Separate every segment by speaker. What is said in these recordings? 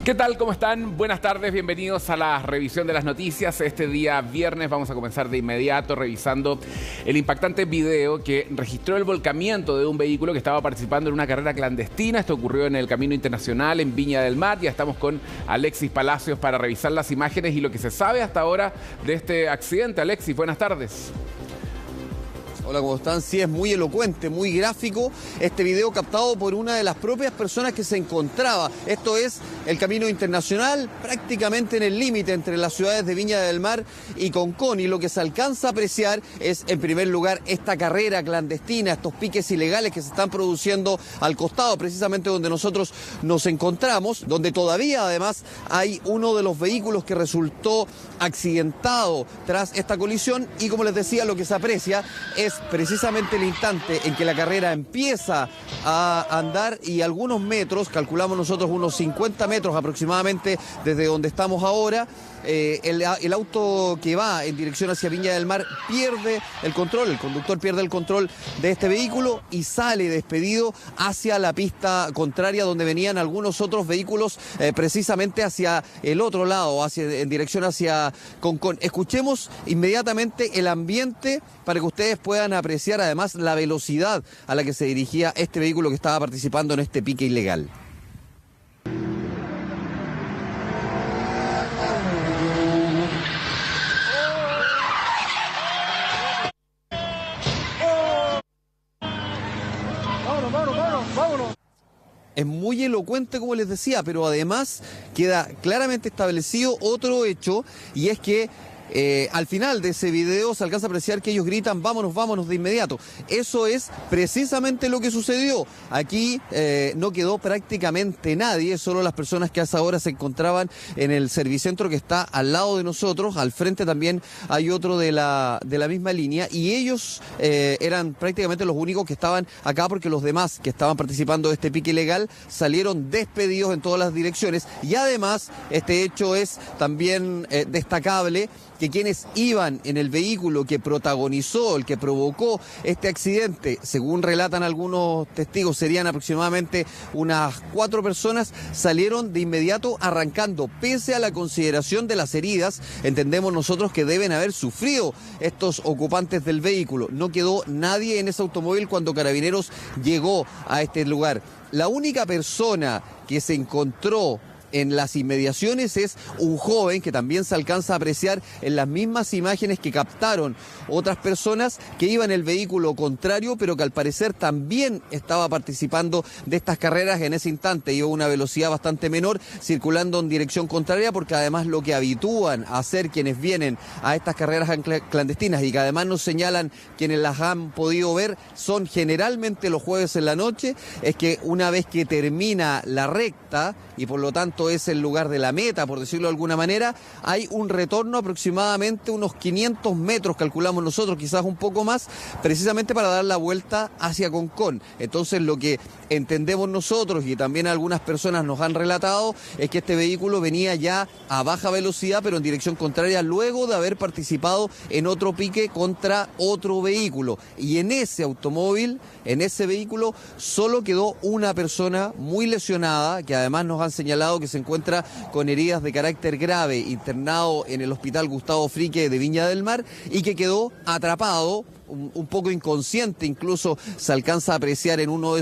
Speaker 1: ¿Qué tal? ¿Cómo están? Buenas tardes, bienvenidos a la revisión de las noticias. Este día viernes vamos a comenzar de inmediato revisando el impactante video que registró el volcamiento de un vehículo que estaba participando en una carrera clandestina. Esto ocurrió en el Camino Internacional en Viña del Mar. Ya estamos con Alexis Palacios para revisar las imágenes y lo que se sabe hasta ahora de este accidente. Alexis, buenas tardes.
Speaker 2: Hola, ¿cómo están? Sí, es muy elocuente, muy gráfico este video captado por una de las propias personas que se encontraba. Esto es el Camino Internacional, prácticamente en el límite entre las ciudades de Viña del Mar y Concón. Y lo que se alcanza a apreciar es, en primer lugar, esta carrera clandestina, estos piques ilegales que se están produciendo al costado, precisamente donde nosotros nos encontramos, donde todavía además hay uno de los vehículos que resultó accidentado tras esta colisión. Y como les decía, lo que se aprecia es precisamente el instante en que la carrera empieza a andar y algunos metros, calculamos nosotros unos 50 metros aproximadamente desde donde estamos ahora, el auto que va en dirección hacia Viña del Mar pierde el control, el conductor pierde el control de este vehículo y sale despedido hacia la pista contraria donde venían algunos otros vehículos, precisamente hacia el otro lado, en dirección hacia Concón. Escuchemos inmediatamente el ambiente para que ustedes puedan apreciar además la velocidad a la que se dirigía este vehículo que estaba participando en este pique ilegal. Vámonos. Es muy elocuente, como les decía, pero además queda claramente establecido otro hecho, y es que al final de ese video se alcanza a apreciar que ellos gritan vámonos, vámonos de inmediato. Eso es precisamente lo que sucedió. Aquí no quedó prácticamente nadie, solo las personas que a esa hora se encontraban en el servicentro que está al lado de nosotros. Al frente también hay otro de la misma línea, y ellos eran prácticamente los únicos que estaban acá, porque los demás que estaban participando de este pique ilegal salieron despedidos en todas las direcciones. Y además este hecho es también destacable, que quienes iban en el vehículo que protagonizó, el que provocó este accidente, según relatan algunos testigos, serían aproximadamente unas 4 personas, salieron de inmediato arrancando, pese a la consideración de las heridas. Entendemos nosotros que deben haber sufrido estos ocupantes del vehículo. No quedó nadie en ese automóvil cuando Carabineros llegó a este lugar. La única persona que se encontró en las inmediaciones es un joven que también se alcanza a apreciar en las mismas imágenes que captaron otras personas que iban en el vehículo contrario, pero que al parecer también estaba participando de estas carreras en ese instante. Iba a una velocidad bastante menor, circulando en dirección contraria, porque además lo que habitúan a hacer quienes vienen a estas carreras clandestinas, y que además nos señalan quienes las han podido ver, son generalmente los jueves en la noche, es que una vez que termina la recta, y por lo tanto es el lugar de la meta, por decirlo de alguna manera, hay un retorno aproximadamente unos 500 metros, calculamos nosotros, quizás un poco más, precisamente para dar la vuelta hacia Concón. Entonces lo que entendemos nosotros, y también algunas personas nos han relatado, es que este vehículo venía ya a baja velocidad, pero en dirección contraria, luego de haber participado en otro pique contra otro vehículo. Y en ese automóvil, en ese vehículo, solo quedó una persona muy lesionada, que además nos han señalado que se encuentra con heridas de carácter grave, internado en el Hospital Gustavo Frique de Viña del Mar, y que quedó atrapado, un poco inconsciente, incluso se alcanza a apreciar en una de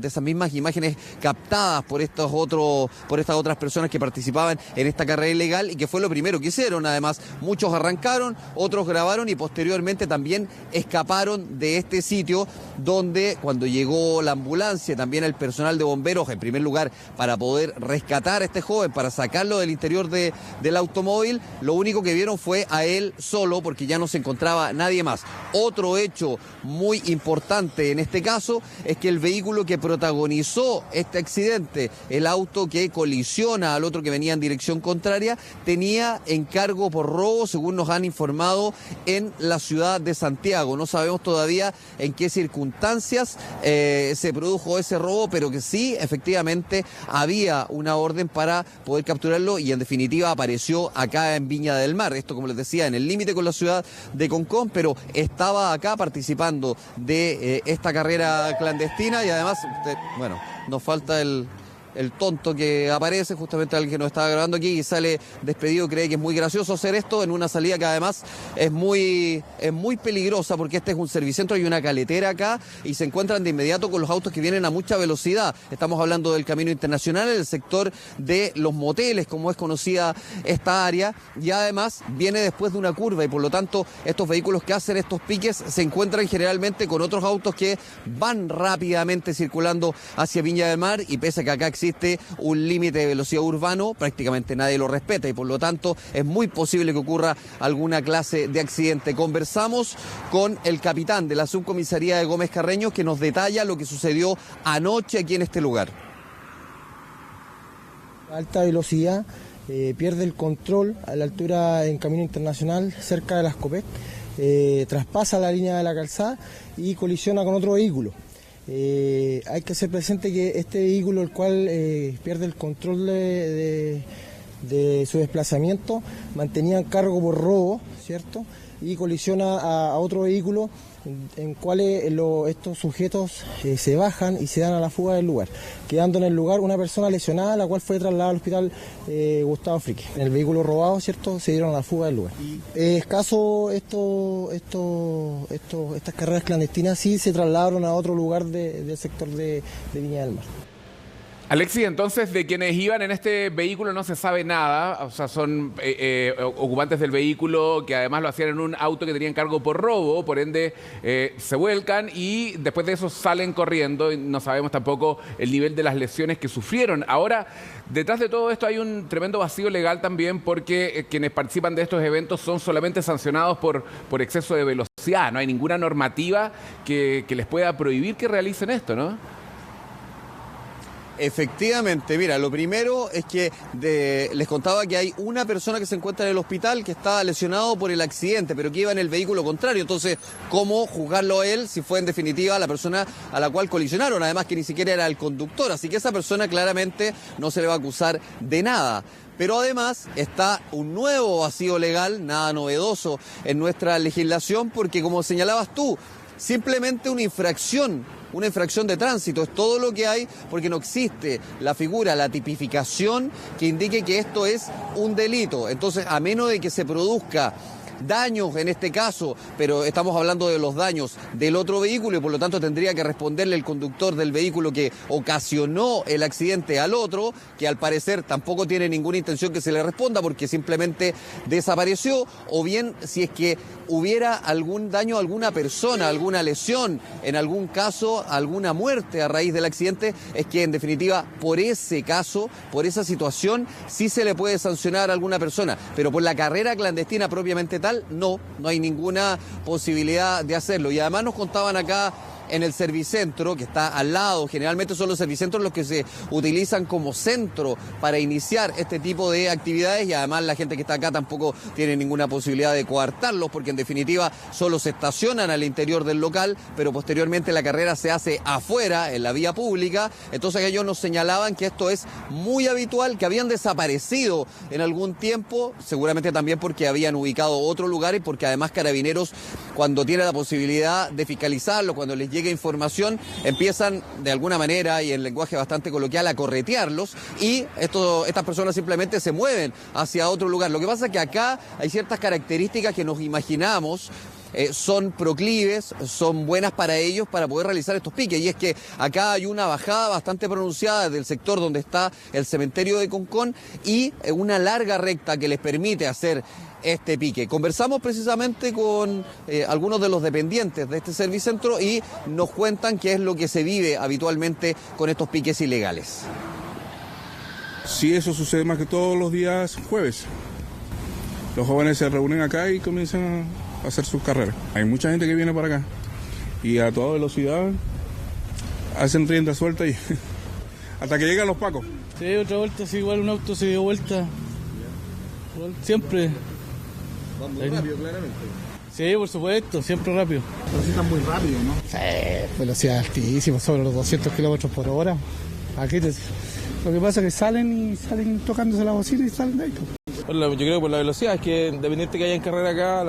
Speaker 2: esas mismas imágenes captadas por estas otras personas que participaban en esta carrera ilegal, y que fue lo primero que hicieron. Además, muchos arrancaron, otros grabaron y posteriormente también escaparon de este sitio, donde cuando llegó la ambulancia, también el personal de bomberos, en primer lugar para poder rescatar a este joven, para sacarlo del interior del automóvil, lo único que vieron fue a él solo, porque ya no se encontraba nadie más. Otro hecho muy importante en este caso es que el vehículo que protagonizó este accidente, el auto que colisiona al otro que venía en dirección contraria, tenía encargo por robo, según nos han informado, en la ciudad de Santiago. No sabemos todavía en qué circunstancias se produjo ese robo, pero que sí, efectivamente, había una orden para poder capturarlo, y en definitiva apareció acá en Viña del Mar. Esto, como les decía, en el límite con la ciudad de Concón, pero estaba acá participando de esta carrera clandestina. Y además, nos falta el el tonto que aparece, justamente alguien que nos estaba grabando aquí y sale despedido, cree que es muy gracioso hacer esto en una salida que además es muy peligrosa porque este es un servicentro, hay una caletera acá y se encuentran de inmediato con los autos que vienen a mucha velocidad. Estamos hablando del Camino Internacional, el sector de los moteles, como es conocida esta área, y además viene después de una curva y por lo tanto estos vehículos que hacen estos piques se encuentran generalmente con otros autos que van rápidamente circulando hacia Viña del Mar y pese a que acá existe un límite de velocidad urbano, prácticamente nadie lo respeta y por lo tanto es muy posible que ocurra alguna clase de accidente. Conversamos con el capitán de la subcomisaría de Gómez Carreño que nos detalla lo que sucedió anoche aquí en este lugar.
Speaker 3: A alta velocidad, pierde el control a la altura en Camino Internacional, cerca de las Copec, traspasa la línea de la calzada y colisiona con otro vehículo. Hay que hacer presente que este vehículo, el cual pierde el control de su desplazamiento, mantenía cargo por robo, ¿cierto? Y colisiona a otro vehículo en cuales estos sujetos se bajan y se dan a la fuga del lugar, quedando en el lugar una persona lesionada, la cual fue trasladada al hospital Gustavo Fricke. En el vehículo robado, ¿cierto?, se dieron a la fuga del lugar. Escaso estas carreras clandestinas sí se trasladaron a otro lugar del sector de Viña del Mar.
Speaker 1: Alexis, entonces, de quienes iban en este vehículo no se sabe nada, o sea, son ocupantes del vehículo que además lo hacían en un auto que tenían cargo por robo, por ende se vuelcan y después de eso salen corriendo y no sabemos tampoco el nivel de las lesiones que sufrieron. Ahora, detrás de todo esto hay un tremendo vacío legal también porque quienes participan de estos eventos son solamente sancionados por exceso de velocidad, no hay ninguna normativa que les pueda prohibir que realicen esto, ¿no?
Speaker 2: Efectivamente, mira, lo primero es que les contaba que hay una persona que se encuentra en el hospital que está lesionado por el accidente, pero que iba en el vehículo contrario. Entonces, ¿cómo juzgarlo a él si fue en definitiva la persona a la cual colisionaron? Además que ni siquiera era el conductor, así que esa persona claramente no se le va a acusar de nada. Pero además está un nuevo vacío legal, nada novedoso en nuestra legislación, porque como señalabas tú, simplemente una infracción de tránsito, es todo lo que hay porque no existe la figura, la tipificación que indique que esto es un delito. Entonces, a menos de que se produzca daños en este caso, pero estamos hablando de los daños del otro vehículo y por lo tanto tendría que responderle el conductor del vehículo que ocasionó el accidente al otro, que al parecer tampoco tiene ninguna intención que se le responda porque simplemente desapareció, o bien si es que hubiera algún daño a alguna persona, alguna lesión, en algún caso alguna muerte a raíz del accidente, es que en definitiva por ese caso, por esa situación, sí se le puede sancionar a alguna persona, pero por la carrera clandestina propiamente tal, no hay ninguna posibilidad de hacerlo. Y además nos contaban acá en el servicentro, que está al lado, generalmente son los servicentros los que se utilizan como centro para iniciar este tipo de actividades y además la gente que está acá tampoco tiene ninguna posibilidad de coartarlos porque en definitiva solo se estacionan al interior del local, pero posteriormente la carrera se hace afuera, en la vía pública. Entonces ellos nos señalaban que esto es muy habitual, que habían desaparecido en algún tiempo, seguramente también porque habían ubicado otro lugar y porque además Carabineros, cuando tiene la posibilidad de fiscalizarlo, cuando les llega información, empiezan de alguna manera y en lenguaje bastante coloquial a corretearlos y estas personas simplemente se mueven hacia otro lugar. Lo que pasa es que acá hay ciertas características que nos imaginamos son proclives, son buenas para ellos para poder realizar estos piques. Y es que acá hay una bajada bastante pronunciada del sector donde está el cementerio de Concón y una larga recta que les permite hacer este pique. Conversamos precisamente con algunos de los dependientes de este servicentro y nos cuentan qué es lo que se vive habitualmente con estos piques ilegales.
Speaker 4: Sí, eso sucede más que todos los días jueves. Los jóvenes se reúnen acá y comienzan a hacer sus carreras. Hay mucha gente que viene para acá y a toda velocidad hacen rienda suelta y hasta que llegan los pacos.
Speaker 5: Sí, otra vuelta, sí, igual un auto se dio vuelta. Igual, siempre.
Speaker 2: Va muy rápido, claramente.
Speaker 5: Sí, por supuesto, siempre rápido.
Speaker 6: Transitan muy rápido, ¿no?
Speaker 3: Sí, velocidad altísima, sobre los 200 kilómetros por hora. Aquí lo que pasa es que salen tocándose la bocina y salen de ahí.
Speaker 7: Yo creo que por la velocidad, es que independiente que haya en carrera acá,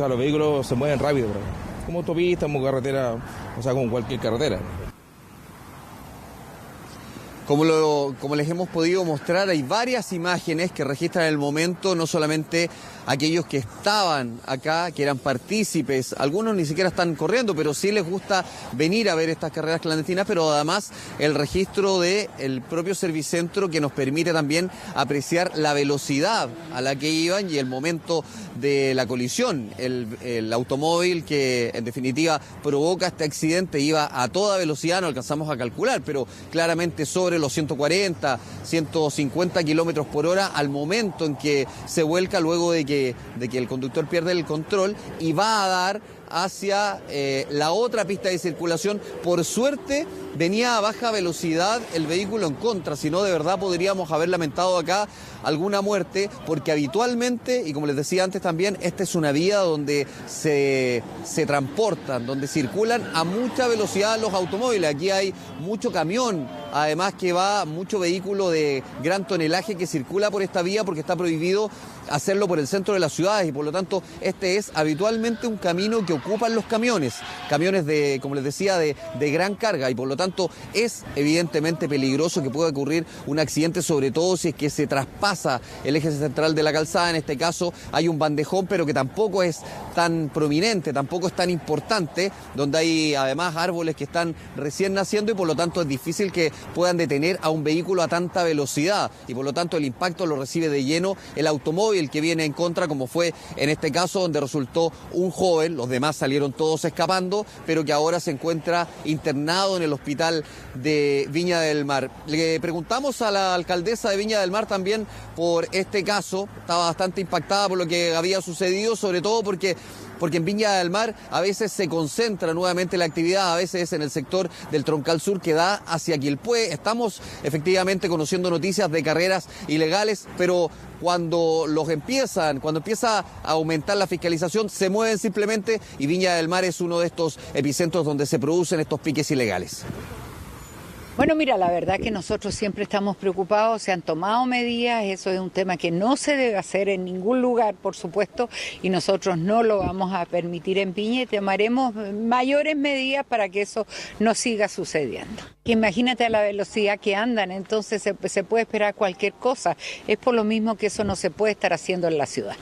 Speaker 7: los vehículos se mueven rápido, bro. Como autopista, como carretera, o sea, como cualquier carretera.
Speaker 2: Como les hemos podido mostrar, hay varias imágenes que registran el momento, no solamente aquellos que estaban acá, que eran partícipes, algunos ni siquiera están corriendo, pero sí les gusta venir a ver estas carreras clandestinas, pero además el registro del propio Servicentro que nos permite también apreciar la velocidad a la que iban y el momento de la colisión. El automóvil que en definitiva provoca este accidente iba a toda velocidad, no alcanzamos a calcular, pero claramente sobre los 140, 150 kilómetros por hora al momento en que se vuelca luego de que el conductor pierde el control y va a dar hacia la otra pista de circulación. Por suerte venía a baja velocidad el vehículo en contra, si no de verdad podríamos haber lamentado acá alguna muerte, porque habitualmente, y como les decía antes también, esta es una vía donde se transportan, donde circulan a mucha velocidad los automóviles. Aquí hay mucho camión, además que va mucho vehículo de gran tonelaje que circula por esta vía porque está prohibido hacerlo por el centro de las ciudades y por lo tanto este es habitualmente un camino que ocupan los camiones de, como les decía, de gran carga y por lo tanto es evidentemente peligroso que pueda ocurrir un accidente, sobre todo si es que se traspasa el eje central de la calzada. En este caso hay un bandejón, pero que tampoco es tan prominente, tampoco es tan importante, donde hay además árboles que están recién naciendo y por lo tanto es difícil que puedan detener a un vehículo a tanta velocidad y por lo tanto el impacto lo recibe de lleno el automóvil que viene en contra, como fue en este caso donde resultó un joven, los demás salieron todos escapando, pero que ahora se encuentra internado en el hospital de Viña del Mar. Le preguntamos a la alcaldesa de Viña del Mar también por este caso, estaba bastante impactada por lo que había sucedido, sobre todo porque en Viña del Mar a veces se concentra nuevamente la actividad, a veces en el sector del Troncal Sur que da hacia Quilpué. Estamos efectivamente conociendo noticias de carreras ilegales, pero cuando empieza a aumentar la fiscalización, se mueven simplemente y Viña del Mar es uno de estos epicentros donde se producen estos piques ilegales.
Speaker 6: Bueno, mira, la verdad que nosotros siempre estamos preocupados, se han tomado medidas, eso es un tema que no se debe hacer en ningún lugar, por supuesto, y nosotros no lo vamos a permitir en Viña y tomaremos mayores medidas para que eso no siga sucediendo. Imagínate a la velocidad que andan, entonces se puede esperar cualquier cosa, es por lo mismo que eso no se puede estar haciendo en la ciudad.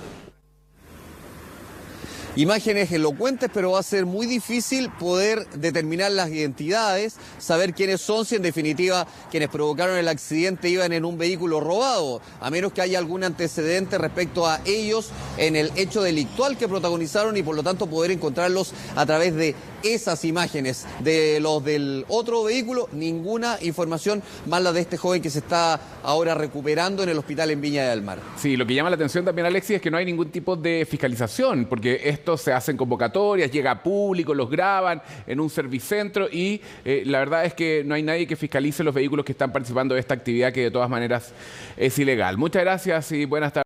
Speaker 2: Imágenes elocuentes, pero va a ser muy difícil poder determinar las identidades, saber quiénes son, si en definitiva quienes provocaron el accidente iban en un vehículo robado, a menos que haya algún antecedente respecto a ellos en el hecho delictual que protagonizaron y por lo tanto poder encontrarlos a través de esas imágenes. De los del otro vehículo, ninguna información más la de este joven que se está ahora recuperando en el hospital en Viña del Mar.
Speaker 1: Sí, lo que llama la atención también, Alexis, es que no hay ningún tipo de fiscalización, porque esto se hacen convocatorias, llega público, los graban en un servicentro y la verdad es que no hay nadie que fiscalice los vehículos que están participando de esta actividad que de todas maneras es ilegal. Muchas gracias y buenas tardes.